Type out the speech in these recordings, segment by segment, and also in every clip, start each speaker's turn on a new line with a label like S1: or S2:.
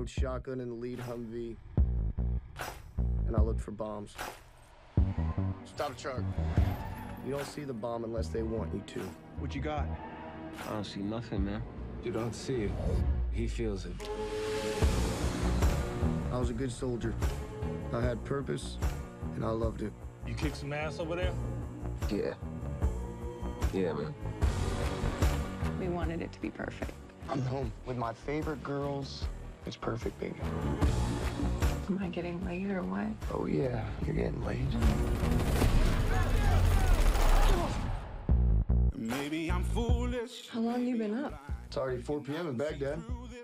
S1: off-road shotgun in the lead Humvee, and I looked for bombs.
S2: Stop the truck.
S1: You don't see the bomb unless they want you to.
S2: What you got?
S3: I don't see nothing, man.
S4: You don't see it. He feels it.
S1: I was a good soldier. I had purpose, and I loved it.
S5: You kick some ass over there?
S3: Yeah. Yeah, man.
S6: We wanted it to be perfect.
S2: I'm home with my favorite girls. It's perfect, baby.
S6: Am I getting late or what?
S2: Oh, yeah, you're getting late.
S7: Maybe I'm foolish.
S6: How long you been up?
S1: It's already 4 p.m. in Baghdad.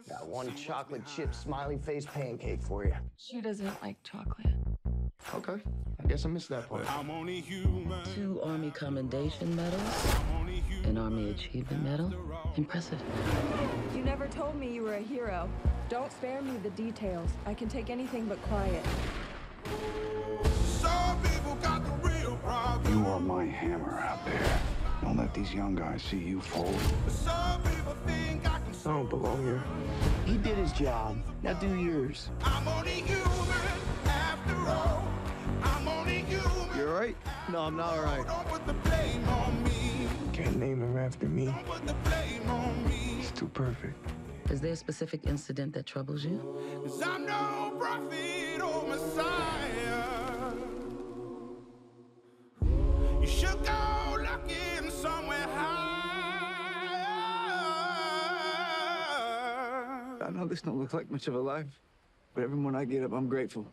S2: Got one chocolate chip smiley face pancake for you.
S6: She doesn't like chocolate.
S1: Okay, I guess I missed that part.
S7: I'm only human.
S8: 2 Army Commendation Medals, an Army Achievement Medal. Impressive.
S6: You never told me you were a hero. Don't spare me the details. I can take anything but quiet.
S7: Some people got the real problem.
S9: You are my hammer out there. Don't let these young guys see you fold.
S7: Some people think I can.
S2: I don't belong here. He did his job. Now do yours.
S7: I'm only human after all. I'm only human.
S2: You all right? No, I'm not all right.
S7: Don't put the blame on me.
S2: Can't name him after me.
S7: Don't put the blame on me.
S2: He's too perfect.
S8: Is there a specific incident that troubles you?
S7: 'Cause I'm no prophet or Messiah. You should go looking somewhere higher.
S9: I know this don't look like much of a life, but every morning I get up, I'm grateful.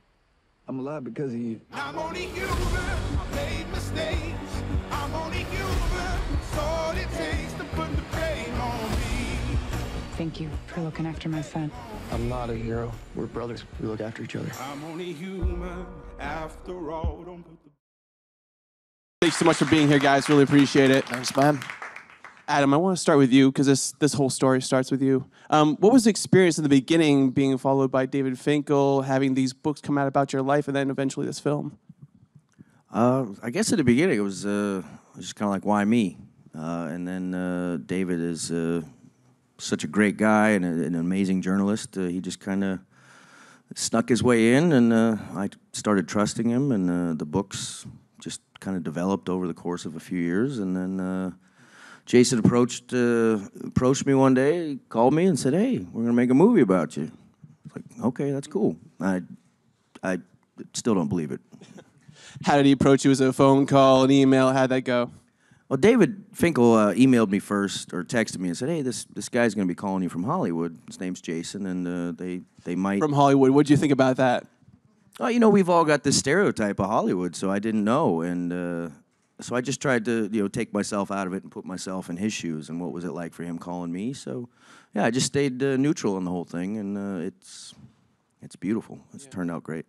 S9: I'm alive because of you.
S7: I'm only human. I made mistakes. I'm only human. It's all it takes to put the blame on me.
S6: Thank you for looking after my son.
S2: I'm not a hero. We're brothers. We look after each other.
S7: I'm only human after all. Don't put the
S10: Thanks so much for being here, guys. Really appreciate it.
S2: Thanks, man.
S10: Adam, I want to start with you because this whole story starts with you. What was the experience in the beginning being followed by David Finkel, having these books come out about your life, and then eventually this film?
S11: I guess at the beginning it was just kind of like, why me? And then David is such a great guy and an amazing journalist. He just kind of snuck his way in, and I started trusting him, and the books just kind of developed over the course of a few years. And then Jason approached me one day, called me and said, "Hey, we're going to make a movie about you." It's like, okay, that's cool. I still don't believe it.
S10: How did he approach you? Was it a phone call, an email? How'd that go?
S11: Well, David Finkel emailed me first, or texted me and said, "Hey, this guy's going to be calling you from Hollywood. His name's Jason, and they might..."
S10: From Hollywood. What'd you think about that?
S11: Oh, you know, we've all got this stereotype of Hollywood, so I didn't know, and so I just tried to, take myself out of it and put myself in his shoes, and what was it like for him calling me? So, yeah, I just stayed neutral on the whole thing, and it's beautiful. It's turned out great.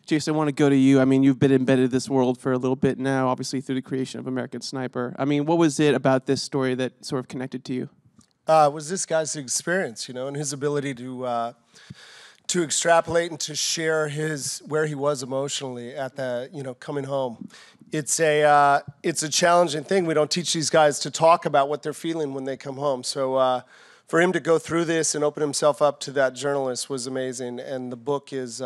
S10: Jason, I want to go to you. I mean, you've been embedded in this world for a little bit now, obviously through the creation of American Sniper. I mean, what was it about this story that sort of connected to you?
S12: Was this guy's experience, and his ability to extrapolate and to share where he was emotionally at the, coming home. It's a challenging thing. We don't teach these guys to talk about what they're feeling when they come home. So for him to go through this and open himself up to that journalist was amazing. And the book is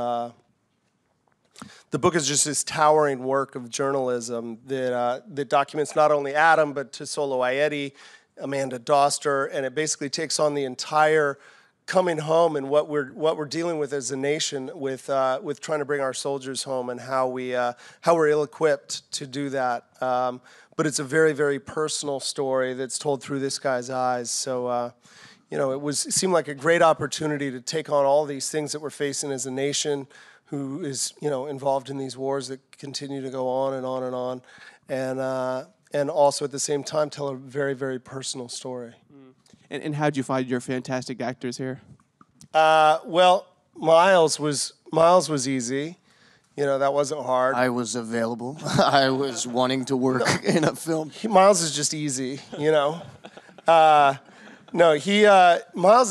S12: just this towering work of journalism that documents not only Adam, but Tesolo Ayeti, Amanda Doster, and it basically takes on the entire coming home and what we're dealing with as a nation with trying to bring our soldiers home and how we're ill-equipped to do that. But it's a very, very personal story that's told through this guy's eyes. So, it seemed like a great opportunity to take on all these things that we're facing as a nation, who is involved in these wars that continue to go on and on and on, and also at the same time tell a very, very personal story.
S10: And how'd you find your fantastic actors here?
S12: Well, Miles was easy. That wasn't hard.
S2: I was available. I was wanting to work in a film.
S12: Miles is just easy, Miles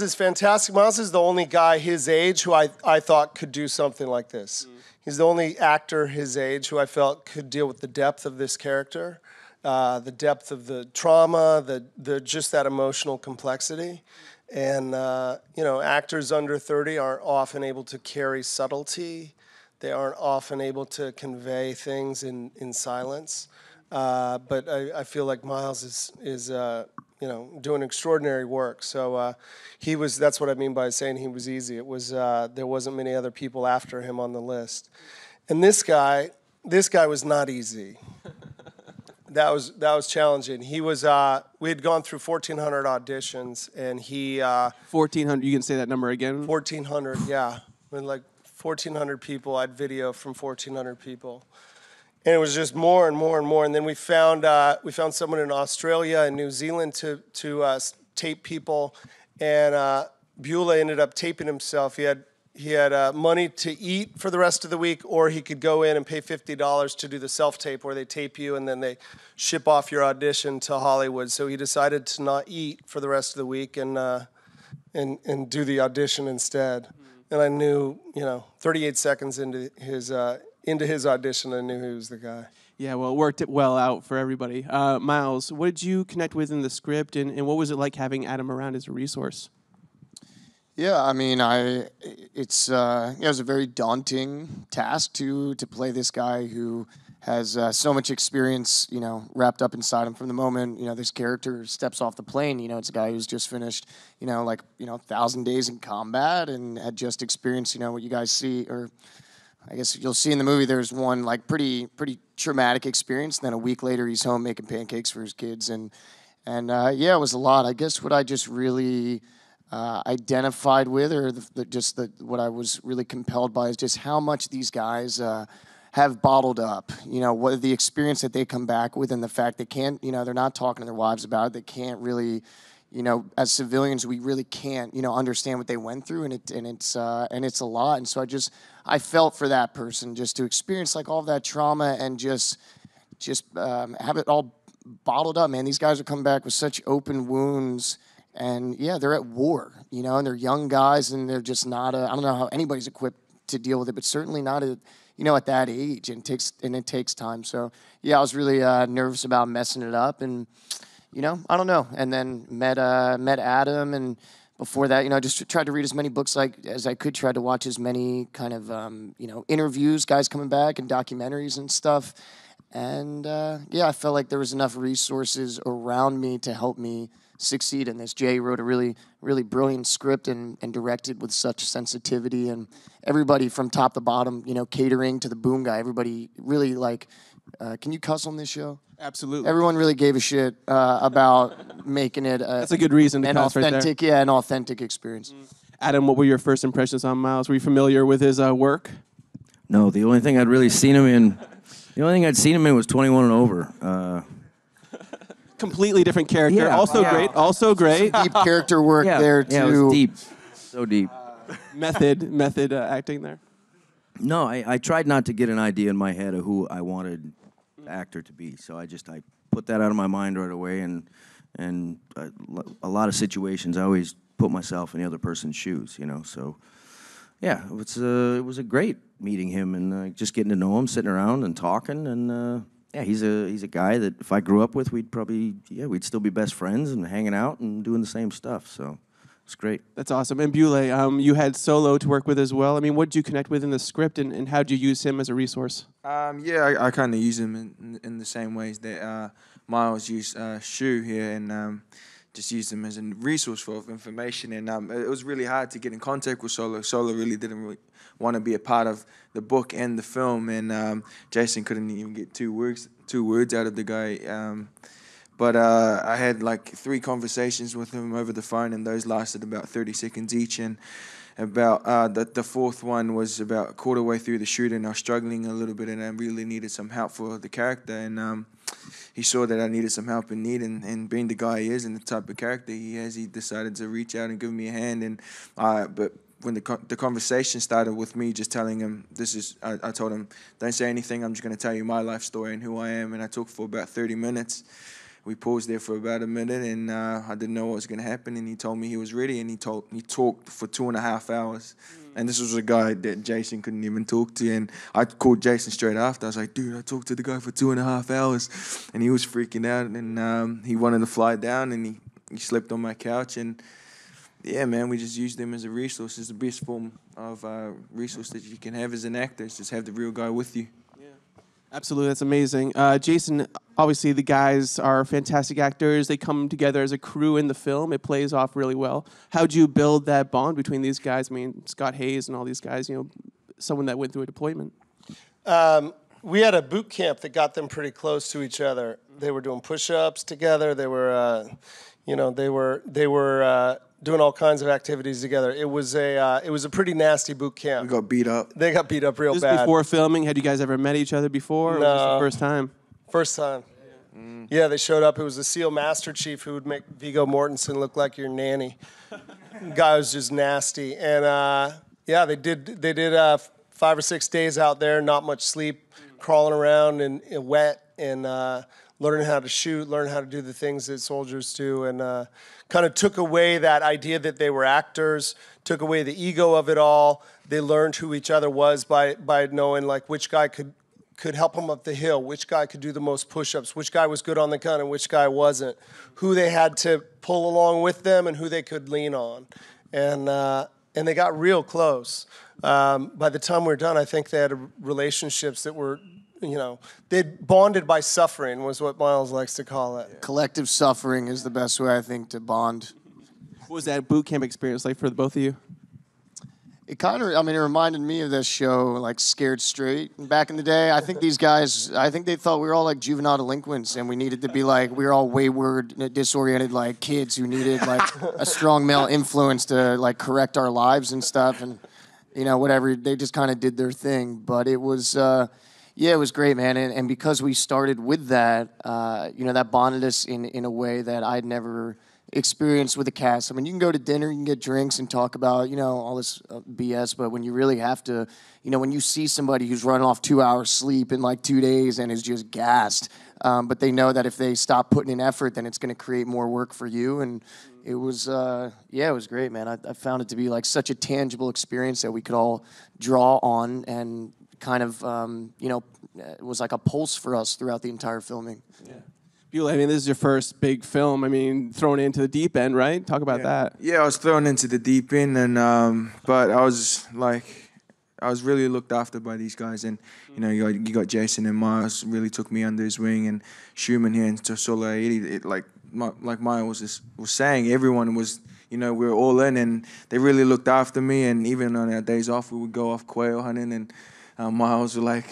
S12: is fantastic. Miles is the only guy his age who I thought could do something like this. He's the only actor his age who I felt could deal with the depth of this character, the depth of the trauma, the just that emotional complexity. And, you know, actors under 30 aren't often able to carry subtlety. They aren't often able to convey things in silence. But I feel like Miles is you know, doing extraordinary work. So that's what I mean by saying he was easy. It was, there wasn't many other people after him on the list. And this guy was not easy. That was challenging. He was, we had gone through 1,400 auditions, and he...
S10: 1,400, you can say that number again?
S12: 1,400, yeah. When like 1,400 people, I'd video from 1,400 people. And it was just more and more and more. And then we found someone in Australia and New Zealand to tape people. And Beulah ended up taping himself. He had money to eat for the rest of the week, or he could go in and pay $50 to do the self-tape where they tape you and then they ship off your audition to Hollywood. So he decided to not eat for the rest of the week and do the audition instead. And I knew, you know, 38 seconds into his audition, I knew he was the guy.
S10: Yeah, well, it worked well out for everybody. Miles, what did you connect with in the script, and what was it like having Adam around as a resource?
S2: Yeah, I mean, it was a very daunting task to play this guy who has so much experience, you know, wrapped up inside him from the moment, you know, this character steps off the plane. You know, it's a guy who's just finished, 1,000 days in combat and had just experienced, what you guys see, or I guess you'll see in the movie. There's one like pretty traumatic experience. And then a week later, he's home making pancakes for his kids, and it was a lot. I guess what I just really identified with, or what I was really compelled by, is just how much these guys have bottled up. What the experience that they come back with, and the fact they can't, they're not talking to their wives about it. They can't really, as civilians, we really can't, understand what they went through, and it's a lot. And so I felt for that person, just to experience like all of that trauma and just have it all bottled up. Man, these guys are coming back with such open wounds. And yeah, they're at war, and they're young guys, and they're just not. I don't know how anybody's equipped to deal with it, but certainly not at that age. And it takes time. So yeah, I was really nervous about messing it up, and I don't know. And then met Adam, and before that, just tried to read as many books as I could. Tried to watch as many kind of interviews, guys coming back, and documentaries and stuff. And I felt like there was enough resources around me to help me succeed in this. Jay wrote a really, really brilliant script and directed with such sensitivity, and everybody from top to bottom, catering to the boom guy, everybody really can you cuss on this show?
S10: Absolutely.
S2: Everyone really gave a shit about making it
S10: that's a good reason to
S2: an
S10: cuss
S2: authentic,
S10: right there.
S2: an authentic experience.
S10: Adam, what were your first impressions on Miles? Were you familiar with his work?
S11: No, the only thing I'd seen him in was 21 and Over.
S10: Completely different character.
S11: Yeah,
S10: Also great.
S2: Deep character work there too.
S11: Yeah, it was deep. So deep.
S10: Method acting there.
S11: No, I tried not to get an idea in my head of who I wanted the actor to be. So I put that out of my mind right away, and a lot of situations I always put myself in the other person's shoes, So yeah, it was a great meeting him and just getting to know him, sitting around and talking, and yeah, he's a guy that if I grew up with, we'd still be best friends and hanging out and doing the same stuff. So it's great.
S10: That's awesome. And Beulah, you had Solo to work with as well. I mean, what did you connect with in the script, and how did you use him as a resource?
S5: I kind of use him in the same ways that Miles used Shu here, and just used him as a resource for information. And it was really hard to get in contact with Solo. Solo really didn't want to be a part of the book and the film, and Jason couldn't even get two words out of the guy. But I had 3 conversations with him over the phone, and those lasted about 30 seconds each. And about the fourth one was about a quarter way through the shoot, and I was struggling a little bit, and I really needed some help for the character. And he saw that I needed some help in need, and being the guy he is and the type of character he has, he decided to reach out and give me a hand. And but when the conversation started with me just telling him, I told him, don't say anything, I'm just going to tell you my life story and who I am. And I talked for about 30 minutes. We paused there for about a minute, and I didn't know what was going to happen. And he told me he was ready, and he talked for 2.5 hours. And this was a guy that Jason couldn't even talk to. And I called Jason straight after. I was like, dude, I talked to the guy for 2.5 hours. And he was freaking out, and he wanted to fly down, and he slept on my couch. And yeah, man, we just use them as a resource. It's the best form of resource that you can have as an actor. Is just have the real guy with you.
S10: Absolutely, that's amazing. Jason, obviously the guys are fantastic actors. They come together as a crew in the film. It plays off really well. How'd you build that bond between these guys? I mean, Scott Hayes and all these guys, you know, someone that went through a deployment.
S12: We had a boot camp that got them pretty close to each other. They were doing push-ups together. They were, they were doing all kinds of activities together. It was a pretty nasty boot camp.
S5: We got beat up.
S12: They got beat up real
S10: This
S12: bad.
S10: before filming, had you guys ever met each other before? Or was this the first time?
S12: First time. Yeah, they showed up. It was the SEAL Master Chief who would make Viggo Mortensen look like your nanny. Guy was just nasty. And yeah, they did 5 or 6 days out there, not much sleep, crawling around and wet and learning how to shoot, learning how to do the things that soldiers do, and kind of took away that idea that they were actors, took away the ego of it all. They learned who each other was by knowing like which guy could help them up the hill, which guy could do the most push-ups, which guy was good on the gun and which guy wasn't, who they had to pull along with them and who they could lean on. And they got real close. By the time we were done, I think they had relationships that were, they bonded by suffering was what Miles likes to call it.
S2: Collective suffering is the best way, I think, to bond.
S10: What was that boot camp experience like for the both of you?
S2: It kind of, it reminded me of this show, like Scared Straight. Back in the day, I think these guys, I think they thought we were all like juvenile delinquents and we needed to be like, we were all wayward, disoriented, like kids who needed like a strong male influence to like correct our lives and stuff. And, whatever, they just kind of did their thing. But it was, it was great, man. And because we started with that, that bonded us in a way that I'd never experienced with the cast. I mean, you can go to dinner, you can get drinks and talk about, all this BS, but when you really have to, when you see somebody who's running off 2 hours sleep in like 2 days and is just gassed, but they know that if they stop putting in effort, then it's going to create more work for you. And it was, it was great, man. I found it to be like such a tangible experience that we could all draw on and kind of, it was like a pulse for us throughout the entire filming.
S10: Yeah. Beulah, this is your first big film. Thrown into the deep end, right? Talk about that.
S5: Yeah, I was thrown into the deep end, and but I was really looked after by these guys, and you got Jason and Miles really took me under his wing, and Schumann here and Sola, like Miles was saying, everyone was. We were all in, and they really looked after me. And even on our days off, we would go off quail hunting, and Miles would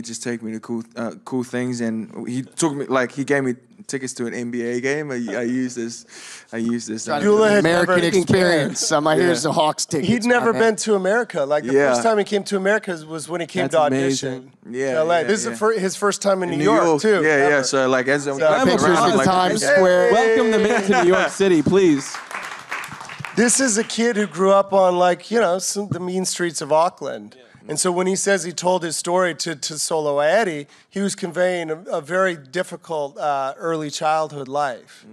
S5: just take me to cool things. And he took me, he gave me tickets to an NBA game. I used this.
S2: American experience. Here's the Hawks tickets.
S12: He'd never been to America. Like the first time he came to America was when he came to audition.
S5: Yeah,
S12: LA. This is his first time in New York too.
S5: Yeah. So as
S2: Times Square.
S10: Welcome the man to New York City, please.
S12: This is a kid who grew up on the mean streets of Auckland. And so when he says he told his story to Solo Aedi, he was conveying a very difficult early childhood life.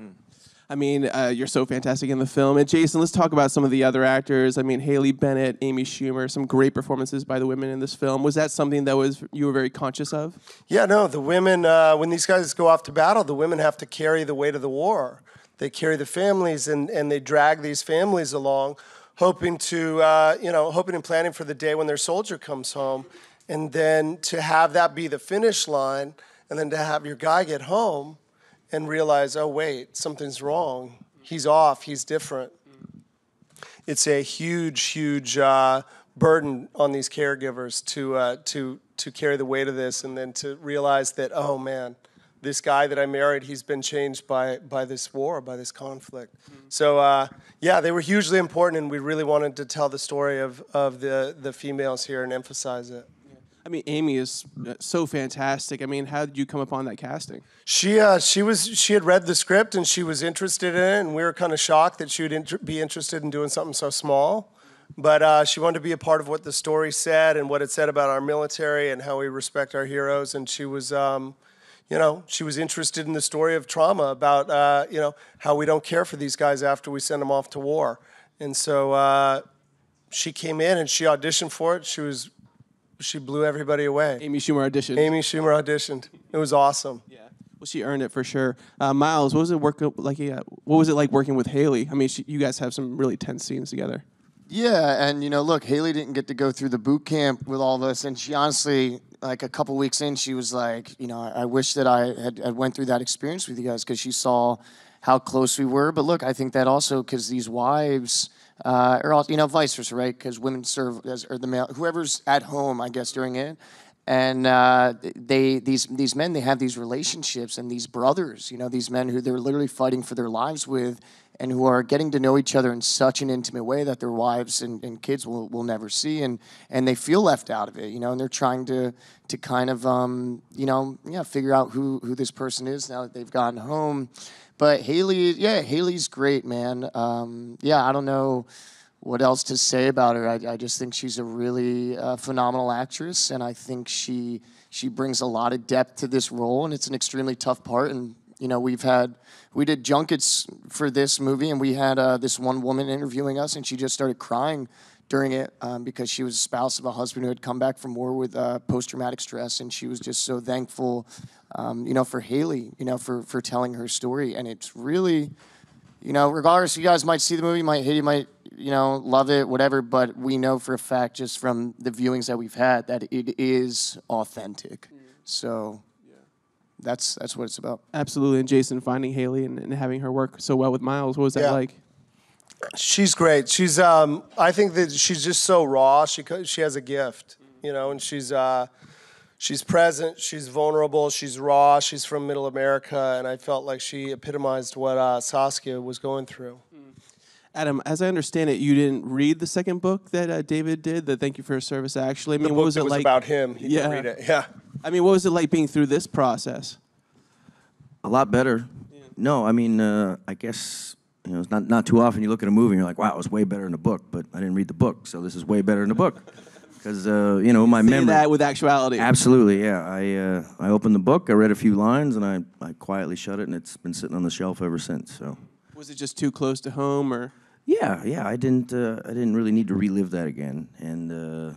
S10: You're so fantastic in the film. And Jason, let's talk about some of the other actors. Haley Bennett, Amy Schumer, some great performances by the women in this film. Was that something that you were very conscious of?
S12: Yeah, no, the women, when these guys go off to battle, the women have to carry the weight of the war. They carry the families and they drag these families along, hoping and planning for the day when their soldier comes home. And then to have that be the finish line, and then to have your guy get home and realize, oh, wait, something's wrong. He's off. He's different. It's a huge, huge burden on these caregivers to carry the weight of this, and then to realize that, oh, man, this guy that I married, he's been changed by this war, by this conflict. So, they were hugely important, and we really wanted to tell the story of the females here and emphasize it.
S10: Amy is so fantastic. How did you come upon that casting?
S12: She had read the script, and she was interested in it, and we were kind of shocked that she would be interested in doing something so small. But she wanted to be a part of what the story said and what it said about our military and how we respect our heroes, and she was... she was interested in the story of trauma about, how we don't care for these guys after we send them off to war. And so she came in and she auditioned for it. She blew everybody away.
S10: Amy Schumer auditioned.
S12: It was awesome.
S10: Yeah. Well, she earned it for sure. Miles, what was it like working with Haley? I mean, you guys have some really tense scenes together.
S2: Yeah, and look, Haley didn't get to go through the boot camp with all this, and she honestly, like a couple weeks in, she was like, I wish that I had went through that experience with you guys, because she saw how close we were. But look, I think that also because these wives, or also, vice versa, right? Because women serve as, or the male, whoever's at home, I guess, during it. And these men, they have these relationships, and these brothers, these men who they're literally fighting for their lives with, and who are getting to know each other in such an intimate way that their wives and kids will never see, and they feel left out of it, and they're trying to kind of figure out who this person is now that they've gotten home. But Haley's great, man. I don't know what else to say about her. I just think she's a really phenomenal actress, and I think she brings a lot of depth to this role, and it's an extremely tough part. And we did junkets for this movie, and we had this one woman interviewing us, and she just started crying during it because she was a spouse of a husband who had come back from war with post-traumatic stress, and she was just so thankful, for Haley, for telling her story. And it's really, regardless, you guys might see the movie, you might hate it, might love it, whatever, but we know for a fact just from the viewings that we've had that it is authentic. So that's what it's about.
S10: Absolutely. And Jason, finding Haley and having her work so well with Miles, what was that like?
S12: She's great. She's I think that she's just so raw. She has a gift, and she's present, she's vulnerable, she's raw, she's from Middle America, and I felt like she epitomized what Saskia was going through.
S10: Adam, as I understand it, you didn't read the second book that David did, the Thank You for Your Service, actually. I mean, what was it like?
S12: About him. He didn't read it. Yeah.
S10: I mean, what was it like being through this process?
S11: A lot better. Yeah. No, I mean, I guess, it's not too often you look at a movie and you're like, wow, it was way better in the book, but I didn't read the book, so this is way better in the book. Because, my memory.
S10: That with actuality.
S11: Absolutely, yeah. I opened the book, I read a few lines, and I quietly shut it, and it's been sitting on the shelf ever since, so.
S10: Was it just too close to home, or?
S11: Yeah. I didn't really need to relive that again, and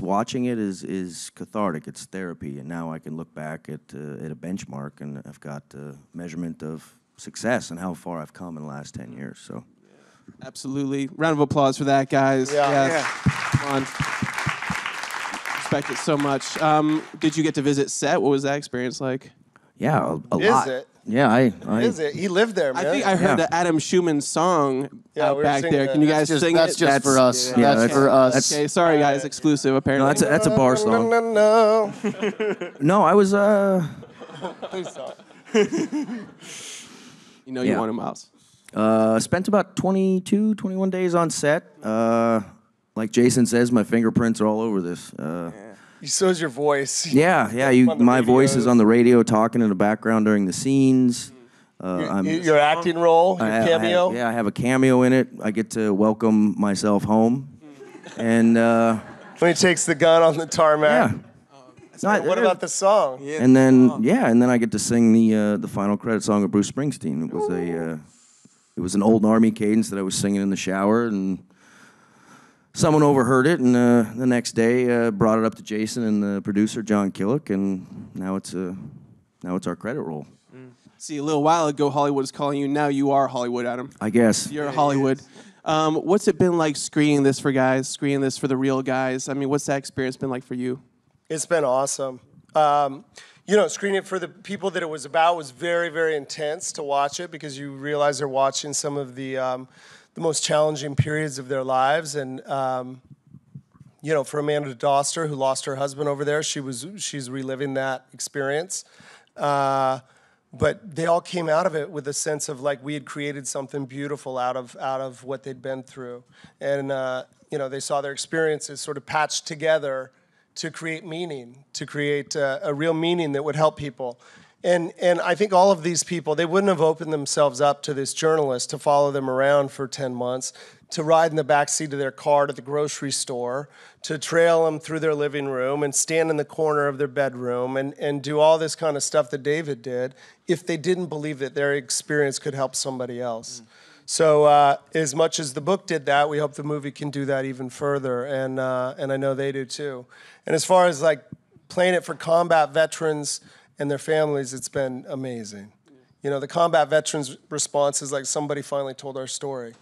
S11: watching it is cathartic. It's therapy, and now I can look back at a benchmark, and I've got a measurement of success and how far I've come in the last 10 years. So,
S10: absolutely, round of applause for that, guys.
S12: Yeah.
S10: Come on. Respect it so much. Did you get to visit set? What was that experience like?
S11: Yeah, a lot.
S12: Is it?
S11: Yeah,
S12: Is it? He lived there, man.
S10: I think I heard the Adam Schumann song out back there. Can you guys sing
S2: that's
S10: it?
S2: Just for us.
S10: Yeah,
S2: that's for us.
S10: Okay, sorry guys, exclusive apparently.
S11: No, that's a bar song.
S12: No.
S11: No, I was
S12: Please stop.
S10: You want him, Miles.
S11: Spent about 22, 21 days on set. Like Jason says, my fingerprints are all over this.
S12: So is your voice.
S11: Yeah. My voice is on the radio, talking in the background during the scenes.
S12: Your acting role, your cameo.
S11: I have a cameo in it. I get to welcome myself home, and
S12: when he takes the gun on the tarmac.
S11: Yeah.
S12: What about the song?
S11: And then I get to sing the final credit song of Bruce Springsteen. It was an old Army cadence that I was singing in the shower, and someone overheard it, and the next day brought it up to Jason and the producer John Killick, and now it's our credit roll.
S10: See, a little while ago, Hollywood was calling you. Now you are Hollywood, Adam.
S11: I guess
S10: you're Hollywood. What's it been like screening this for guys? Screening this for the real guys? I mean, what's that experience been like for you?
S12: It's been awesome. Screening it for the people that it was about was very, very intense to watch it, because you realize they're watching some of the most challenging periods of their lives. And, for Amanda Doster, who lost her husband over there, she's reliving that experience. But they all came out of it with a sense of like we had created something beautiful out of what they'd been through. And, they saw their experiences sort of patched together to create meaning, to create a real meaning that would help people. And I think all of these people, they wouldn't have opened themselves up to this journalist to follow them around for 10 months, to ride in the backseat of their car to the grocery store, to trail them through their living room and stand in the corner of their bedroom and do all this kind of stuff that David did, if they didn't believe that their experience could help somebody else. So as much as the book did that, we hope the movie can do that even further, and I know they do too. And as far as like playing it for combat veterans and their families, it's been amazing. You know, the combat veterans' response is like, somebody finally told our story.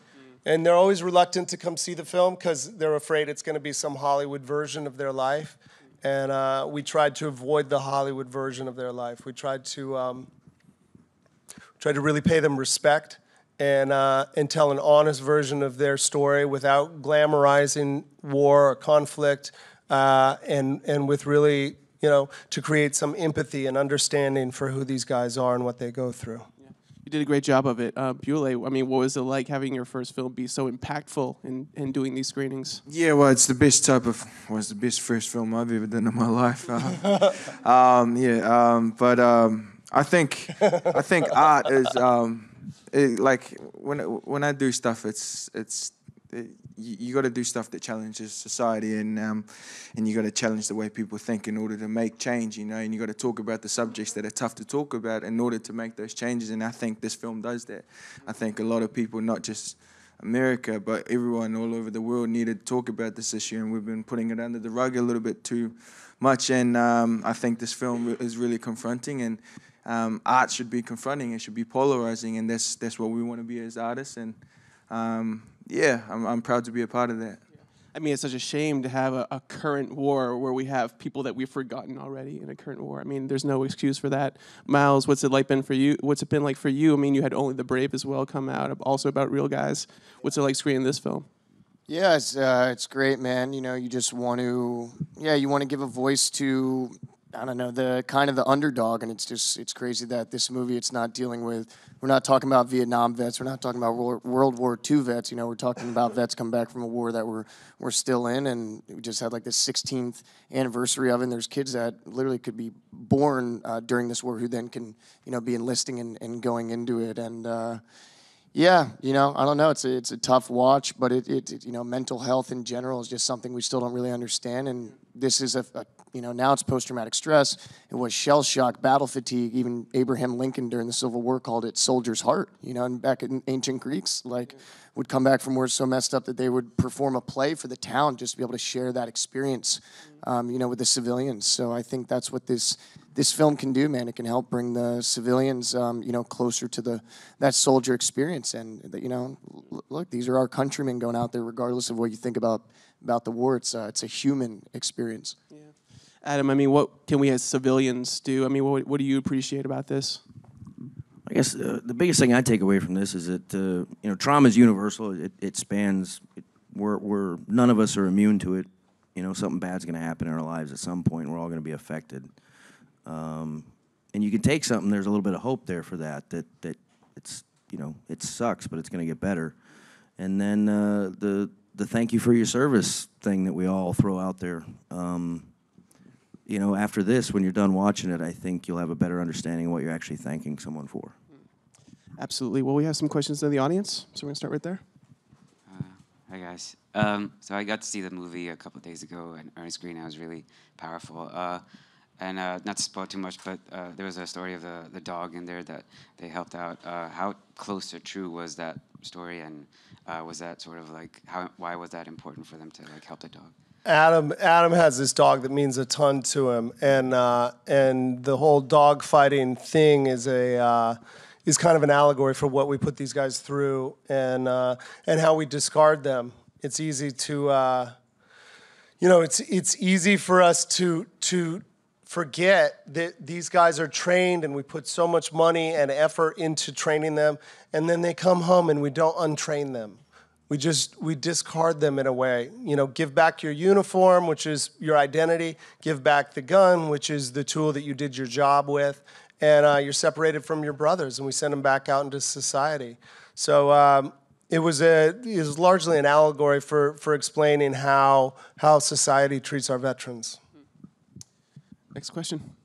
S12: And they're always reluctant to come see the film because they're afraid it's going to be some Hollywood version of their life. And we tried to avoid the Hollywood version of their life. We tried to really pay them respect and tell an honest version of their story without glamorizing war or conflict, and with really, you know, to create some empathy and understanding for who these guys are and what they go through.
S10: You did a great job of it. Beulah, I mean, what was it like having your first film be so impactful in doing these screenings?
S5: Yeah, well, it's the best it's the best first film I've ever done in my life. I think art is, like, when I do stuff, you got to do stuff that challenges society, and you got to challenge the way people think in order to make change, you know, and you got to talk about the subjects that are tough to talk about in order to make those changes, and I think this film does that. I think a lot of people, not just America, but everyone all over the world, need to talk about this issue, and we've been putting it under the rug a little bit too much, and I think this film is really confronting, and art should be confronting, it should be polarizing, and that's what we want to be as artists, and yeah, I'm proud to be a part of that.
S10: I mean, it's such a shame to have a current war where we have people that we've forgotten already in a current war. I mean, there's no excuse for that. Miles, what's it like been for you? What's it been like for you? I mean, you had Only the Brave as well come out, also about real guys. What's it like screening this film?
S2: Yeah, it's great, man. You know, you just want to, you want to give a voice to, I don't know, the kind of the underdog, and it's crazy that this movie, it's not dealing with, we're not talking about Vietnam vets, we're not talking about World War II vets, you know, we're talking about vets come back from a war that we're still in, and we just had like the 16th anniversary of it, and there's kids that literally could be born during this war who then can, you know, be enlisting and going into it, and yeah, you know, I don't know, it's a tough watch, but it you know, mental health in general is just something we still don't really understand, and this is a you know, now it's post-traumatic stress. It was shell shock, battle fatigue. Even Abraham Lincoln during the Civil War called it soldier's heart. You know, and back in ancient Greeks, like, would come back from war so messed up that they would perform a play for the town just to be able to share that experience, you know, with the civilians. So I think that's what this film can do, man. It can help bring the civilians, you know, closer to that soldier experience. And you know, look, these are our countrymen going out there, regardless of what you think about the war. It's a human experience.
S10: Yeah. Adam, I mean, what can we as civilians do? I mean, what do you appreciate about this?
S11: I guess the biggest thing I take away from this is that you know, trauma is universal. It spans. We're none of us are immune to it. You know, something bad's going to happen in our lives at some point. We're all going to be affected. And you can take something. There's a little bit of hope there for that it's, you know, it sucks, but it's going to get better. And then the thank you for your service thing that we all throw out there. You know, after this, when you're done watching it, I think you'll have a better understanding of what you're actually thanking someone for.
S10: Absolutely. Well, we have some questions in the audience, so we're going to start right there.
S13: Hi, guys. So I got to see the movie a couple of days ago, and Ernest Green, it was really powerful. And not to spoil too much, but there was a story of the dog in there that they helped out. How close or true was that story, and was that sort of like, why was that important for them to like help the dog?
S12: Adam has this dog that means a ton to him, and the whole dog fighting thing is kind of an allegory for what we put these guys through, and how we discard them. It's easy to, you know, it's easy for us to forget that these guys are trained, and we put so much money and effort into training them, and then they come home and we don't untrain them. We discard them in a way. You know, give back your uniform, which is your identity. Give back the gun, which is the tool that you did your job with. And you're separated from your brothers, and we send them back out into society. So it was largely an allegory for explaining how society treats our veterans.
S10: Next question.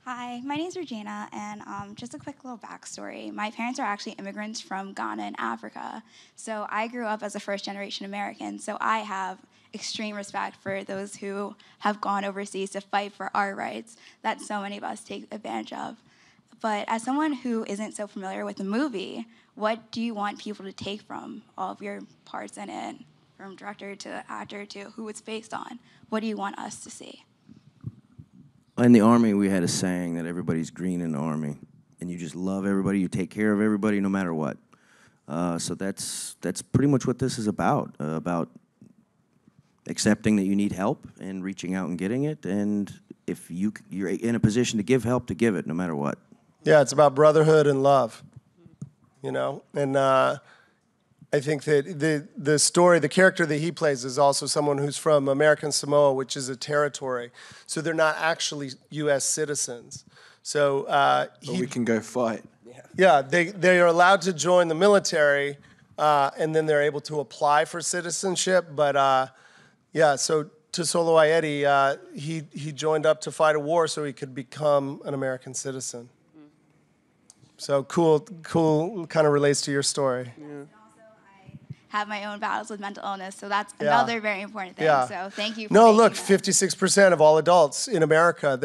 S14: Hi, my name is Regina, and just a quick little backstory. My parents are actually immigrants from Ghana in Africa, so I grew up as a first-generation American, so I have extreme respect for those who have gone overseas to fight for our rights that so many of us take advantage of. But as someone who isn't so familiar with the movie, what do you want people to take from all of your parts in it from director to actor to who it's based on. What do you want us to see?
S11: In the Army, we had a saying that everybody's green in the Army, and you just love everybody, you take care of everybody no matter what. So that's pretty much what this is about accepting that you need help and reaching out and getting it, and if you're in a position to give help, to give it no matter what.
S12: Yeah, it's about brotherhood and love, you know? And I think that the story, the character that he plays is also someone who's from American Samoa, which is a territory. So they're not actually U.S. citizens. So
S5: we can go fight.
S12: Yeah, they are allowed to join the military, and then they're able to apply for citizenship. But yeah, so Tesolo Ayeti, he joined up to fight a war so he could become an American citizen. So cool, kind of relates to your story.
S14: Yeah. Have my own battles with mental illness, so that's another very important thing.
S12: Yeah.
S14: So thank you for
S12: No,
S14: making
S12: look,
S14: that.
S12: 56% of all adults in America,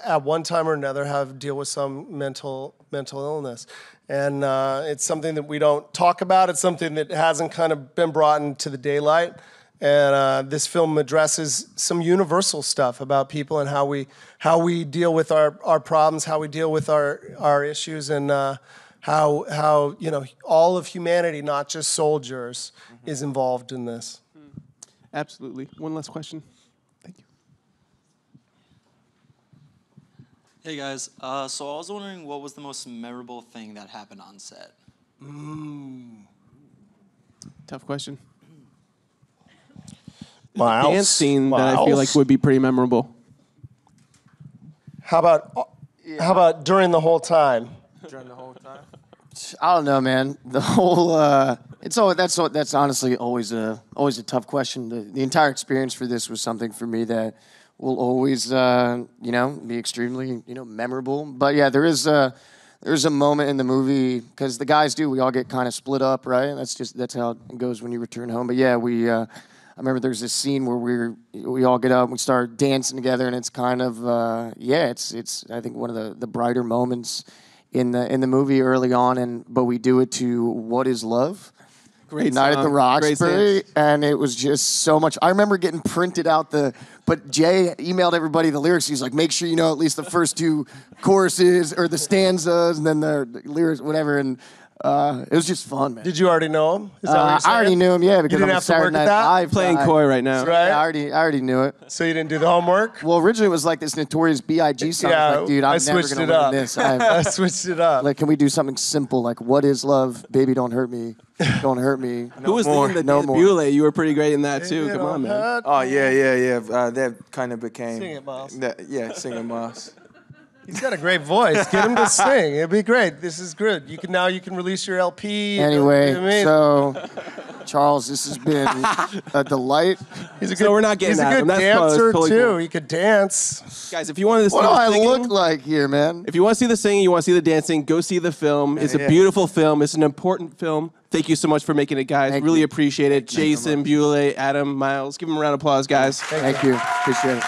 S12: at one time or another, deal with some mental illness. And it's something that we don't talk about. It's something that hasn't kind of been brought into the daylight. And this film addresses some universal stuff about people and how we deal with our problems, how we deal with our issues, and how you know, all of humanity, not just soldiers, is involved in this.
S10: Absolutely. One last question. Thank you.
S15: Hey guys, so I was wondering what was the most memorable thing that happened on set?
S10: Tough question.
S12: Miles?
S10: Dance scene that I feel like would be pretty memorable.
S12: How about during the whole time?
S5: During the whole time?
S2: I don't know, man. The whole that's honestly always a tough question. The entire experience for this was something for me that will always be extremely memorable. But yeah, there's a moment in the movie because the guys we all get kind of split up, right? That's how it goes when you return home. But yeah, I remember there's this scene where we all get up and we start dancing together, and it's kind of it's I think one of the brighter moments in the movie early on, but we do it to What Is Love?
S10: Great
S2: Night
S10: song.
S2: at the Roxbury,
S10: Great
S2: and it was just so much. I remember getting printed out but Jay emailed everybody the lyrics. He's like, make sure you know at least the first two choruses or the stanzas, and then the lyrics, whatever, and it was just fun, man.
S12: Did you already know him? Is that what you're saying?
S2: I already knew him, yeah, because
S12: you didn't
S2: I'm
S12: have
S2: a
S12: to work
S2: Saturday
S12: at
S2: Night
S12: that?
S2: Live
S10: Playing
S2: guy.
S10: coy right now.
S12: Right?
S2: Yeah, I already knew it.
S12: So you didn't do the homework?
S2: Well, originally it was like this Notorious B.I.G. song.
S12: Yeah,
S2: Like, dude, I'm
S12: I
S2: never
S12: switched
S2: gonna
S12: it
S2: learn
S12: up.
S2: this.
S12: I switched it up.
S2: Like, can we do something simple? Like, what is love? Baby, don't hurt me. Don't hurt me.
S10: Who was
S2: more,
S10: leading the
S2: no
S10: dance?
S2: more.
S10: Beulah, you were pretty great in that too. Come on, man.
S5: Oh yeah. That kind of became.
S12: Sing it, Miles.
S5: Yeah, sing it, Miles.
S12: He's got a great voice. Get him to sing. It'd be great. This is good. You can release your LP.
S2: Anyway,
S12: You know what I mean?
S2: so Charles, this has been a delight.
S12: He's a good,
S10: So we're not getting
S12: he's a
S10: at
S12: good
S10: him. That's
S12: dancer
S10: totally
S12: too.
S10: cool.
S12: He could dance.
S10: Guys, if you want to see
S2: What do
S10: the
S2: I
S10: singing,
S2: look like here, man?
S10: if you want to see the singing, you want to see the dancing, go see the film. It's a beautiful film. It's an important film. Thank you so much for making it, guys.
S2: Thank
S10: really
S2: you.
S10: appreciate it. Jason, Beulah, Adam, Miles. Give them a round of applause, guys.
S2: Thank you. Appreciate it.